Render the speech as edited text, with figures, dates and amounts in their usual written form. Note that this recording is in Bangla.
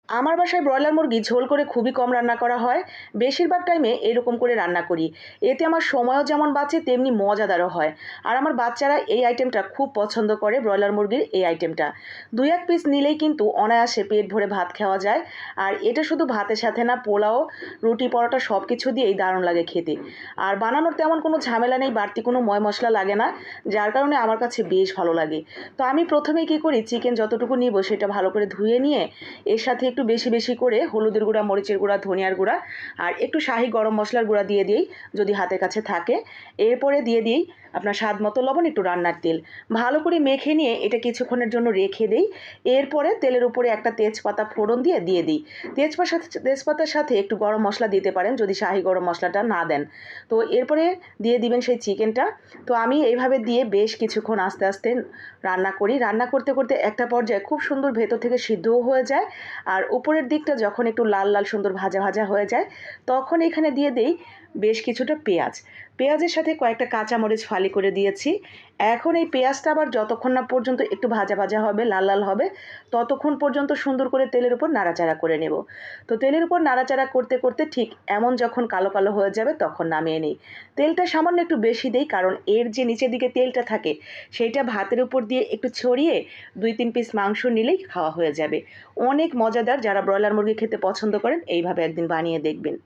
আমার বাসায় ব্রয়লার মুরগি ঝোল করে খুবই কম রান্না করা হয়। বেশিরভাগ টাইমে এরকম করে রান্না করি। এতে আমার সময়ও যেমন বাঁচে তেমনি মজাদারও হয়। আর আমার বাচ্চারা এই আইটেমটা খুব পছন্দ করে, ব্রয়লার মুরগির এই আইটেমটা। ২-১ পিস নিলেই কিন্তু অনায়াসে পেট ভরে ভাত খাওয়া যায়। আর এটা শুধু ভাতের সাথে না, পোলাও, রুটি, পরোটা সব কিছু দিয়েই দারুণ লাগে খেতে। আর বানানোর তেমন কোনো ঝামেলা নেই, বাড়তি কোনো মশলা লাগে না, যার কারণে আমার কাছে বেশ ভালো লাগে। তো আমি প্রথমেই কী করি, চিকেন যতটুকু নিব সেটা ভালো করে ধুয়ে নিয়ে এর সাথে একটু বেশি বেশি করে হলুদের গুঁড়া, মরিচের গুঁড়া, ধনিয়ার গুঁড়া আর একটু শাহি গরম মশলার গুঁড়া দিয়ে দিই যদি হাতের কাছে থাকে। এরপরে দিয়ে দিই আপনার স্বাদ মতো লবণ, একটু রান্নার তেল। ভালো করে মেখে নিয়ে এটা কিছুক্ষণের জন্য রেখে দিই। এরপরে তেলের উপরে একটা তেজপাতা ফোড়ন দিয়ে দিই। তেজপাতার সাথে একটু গরম মশলা দিতে পারেন যদি শাহি গরম মশলাটা না দেন। তো এরপরে দিয়ে দিবেন সেই চিকেনটা। তো আমি এইভাবে দিয়ে বেশ কিছুক্ষণ আস্তে আস্তে রান্না করি। রান্না করতে করতে একটা পর্যায়ে খুব সুন্দর ভেতর থেকে সিদ্ধও হয়ে যায়। আর উপরের দিকটা যখন একটু লাল লাল সুন্দর ভাজা ভাজা হয়ে যায়, তখন এখানে দিয়ে দেই বেশ কিছুটা পেঁয়াজ। পেঁয়াজের সাথে কয়েকটা কাঁচামরিচ ফালি করে দিয়েছি। এখন এই পেঁয়াজটা আবার যতক্ষণ না পর্যন্ত একটু ভাজা ভাজা হবে, লাল লাল হবে, ততক্ষণ পর্যন্ত সুন্দর করে তেলের উপর নাড়াচাড়া করে নেব। তো তেলের উপর নাড়াচাড়া করতে করতে ঠিক এমন যখন কালো কালো হয়ে যাবে তখন নামিয়ে নিই। তেলটা সামান্য একটু বেশি দেই, কারণ এর যে নিচের দিকে তেলটা থাকে সেইটা ভাতের উপর দিয়ে একটু ছড়িয়ে ২-৩ পিস মাংস নিলেই খাওয়া হয়ে যাবে। অনেক মজাদার। যারা ব্রয়লার মুরগি খেতে পছন্দ করেন এইভাবে একদিন বানিয়ে দেখবেন।